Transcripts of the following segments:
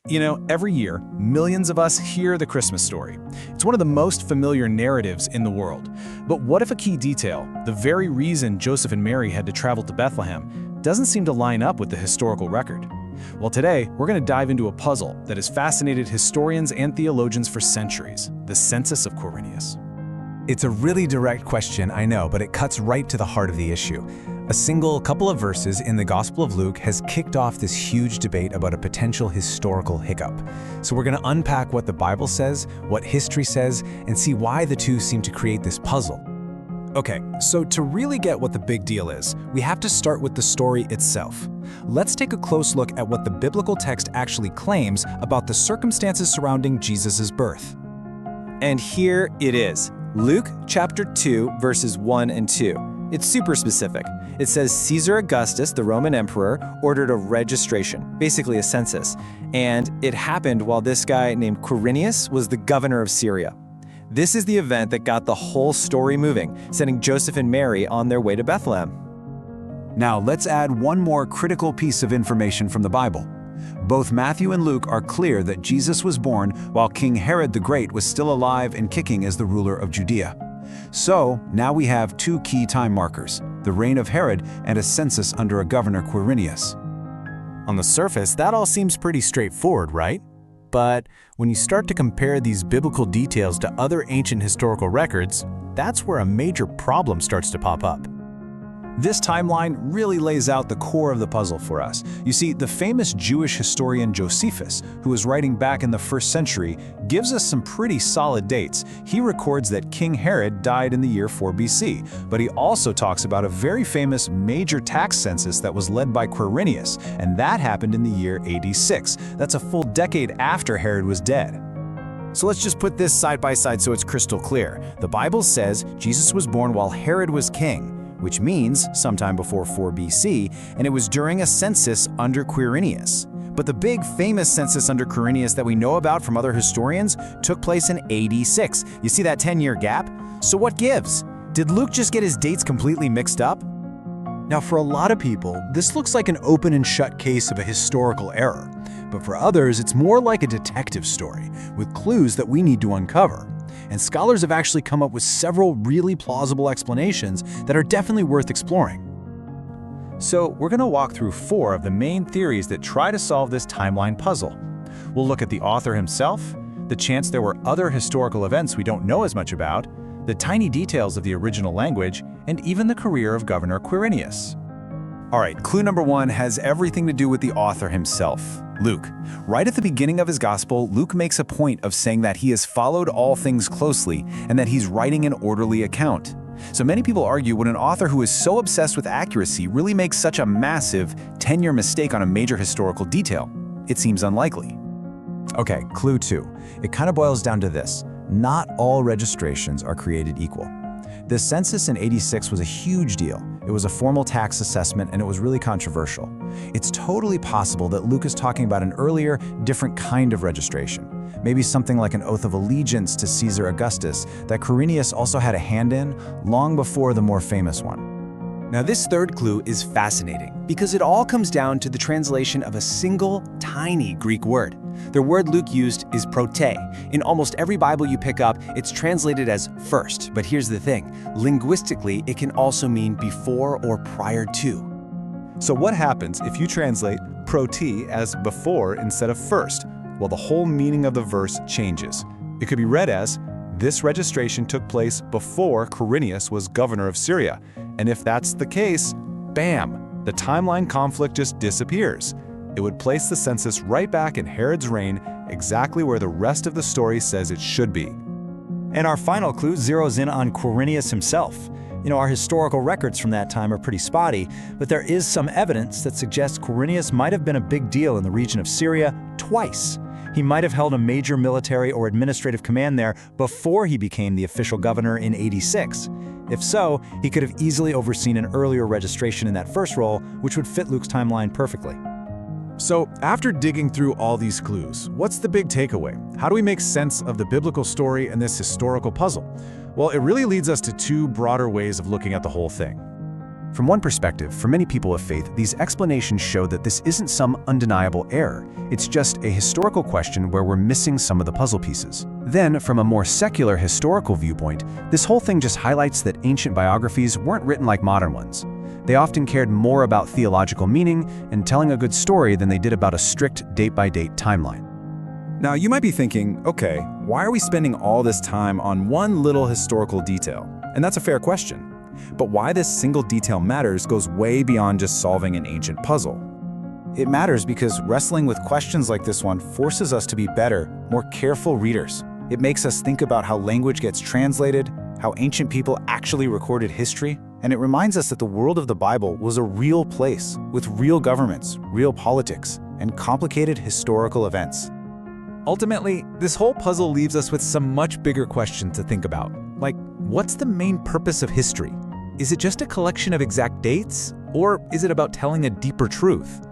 You know, every year, millions of us hear the Christmas story. It's one of the most familiar narratives in the world. But what if a key detail, the very reason Joseph and Mary had to travel to Bethlehem, doesn't seem to line up with the historical record? Well, today, we're going to dive into a puzzle that has fascinated historians and theologians for centuries, the Census of Quirinius. It's a really direct question, I know, but it cuts right to the heart of the issue. A single couple of verses in the Gospel of Luke has kicked off this huge debate about a potential historical hiccup. So we're going to unpack what the Bible says, what history says, and see why the two seem to create this puzzle. Okay, so to really get what the big deal is, we have to start with the story itself. Let's take a close look at what the biblical text actually claims about the circumstances surrounding Jesus' birth. And here it is, Luke chapter 2, verses 1 and 2. It's super specific. It says Caesar Augustus, the Roman emperor, ordered a registration, basically a census. And it happened while this guy named Quirinius was the governor of Syria. This is the event that got the whole story moving, sending Joseph and Mary on their way to Bethlehem. Now let's add one more critical piece of information from the Bible. Both Matthew and Luke are clear that Jesus was born while King Herod the Great was still alive and kicking as the ruler of Judea. So now we have two key time markers, the reign of Herod and a census under a governor Quirinius. On the surface, that all seems pretty straightforward, right? But when you start to compare these biblical details to other ancient historical records, that's where a major problem starts to pop up. This timeline really lays out the core of the puzzle for us. You see, the famous Jewish historian Josephus, who was writing back in the 1st century, gives us some pretty solid dates. He records that King Herod died in the year 4 BC, but he also talks about a very famous major tax census that was led by Quirinius, and that happened in the year AD 6. That's a full decade after Herod was dead. So let's just put this side by side so it's crystal clear. The Bible says Jesus was born while Herod was king, which means sometime before 4 BC, and it was during a census under Quirinius. But the big famous census under Quirinius that we know about from other historians took place in AD 6. You see that 10-year gap? So what gives? Did Luke just get his dates completely mixed up? Now, for a lot of people, this looks like an open and shut case of a historical error. But for others, it's more like a detective story, with clues that we need to uncover. And scholars have actually come up with several really plausible explanations that are definitely worth exploring. So we're going to walk through 4 of the main theories that try to solve this timeline puzzle. We'll look at the author himself, the chance there were other historical events we don't know as much about, the tiny details of the original language, and even the career of Governor Quirinius. All right, clue number 1 has everything to do with the author himself, Luke. Right at the beginning of his gospel, Luke makes a point of saying that he has followed all things closely and that he's writing an orderly account. So many people argue, would an author who is so obsessed with accuracy really make such a massive 10-year mistake on a major historical detail? It seems unlikely. Okay, clue 2. It kind of boils down to this. Not all registrations are created equal. The census in '86 was a huge deal. It was a formal tax assessment and it was really controversial. It's totally possible that Luke is talking about an earlier, different kind of registration. Maybe something like an oath of allegiance to Caesar Augustus that Quirinius also had a hand in long before the more famous one. Now this third clue is fascinating because it all comes down to the translation of a single, tiny Greek word. The word Luke used is prote. In almost every Bible you pick up, it's translated as first. But here's the thing, linguistically, it can also mean before or prior to. So what happens if you translate prote as before instead of first? Well, the whole meaning of the verse changes. It could be read as, this registration took place before Quirinius was governor of Syria. And if that's the case, bam, the timeline conflict just disappears. It would place the census right back in Herod's reign, exactly where the rest of the story says it should be. And our final clue zeroes in on Quirinius himself. You know, our historical records from that time are pretty spotty, but there is some evidence that suggests Quirinius might have been a big deal in the region of Syria twice. He might have held a major military or administrative command there before he became the official governor in AD 6. If so, he could have easily overseen an earlier registration in that first role, which would fit Luke's timeline perfectly. So after digging through all these clues, what's the big takeaway? How do we make sense of the biblical story and this historical puzzle? Well, it really leads us to 2 broader ways of looking at the whole thing. From one perspective, for many people of faith, these explanations show that this isn't some undeniable error. It's just a historical question where we're missing some of the puzzle pieces. Then, from a more secular historical viewpoint, this whole thing just highlights that ancient biographies weren't written like modern ones. They often cared more about theological meaning and telling a good story than they did about a strict date-by-date timeline. Now, you might be thinking, okay, why are we spending all this time on one little historical detail? And that's a fair question. But why this single detail matters goes way beyond just solving an ancient puzzle. It matters because wrestling with questions like this one forces us to be better, more careful readers. It makes us think about how language gets translated, how ancient people actually recorded history, and it reminds us that the world of the Bible was a real place with real governments, real politics, and complicated historical events. Ultimately, this whole puzzle leaves us with some much bigger questions to think about. Like, what's the main purpose of history? Is it just a collection of exact dates? Or is it about telling a deeper truth?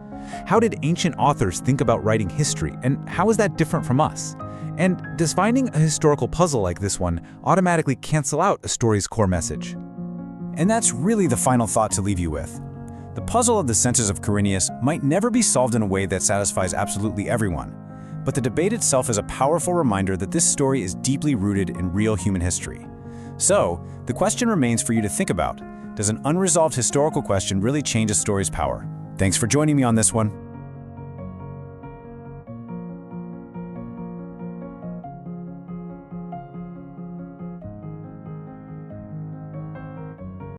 How did ancient authors think about writing history, and how is that different from us? And does finding a historical puzzle like this one automatically cancel out a story's core message? And that's really the final thought to leave you with. The puzzle of the Census of Quirinius might never be solved in a way that satisfies absolutely everyone, but the debate itself is a powerful reminder that this story is deeply rooted in real human history. So, the question remains for you to think about. Does an unresolved historical question really change a story's power? Thanks for joining me on this one.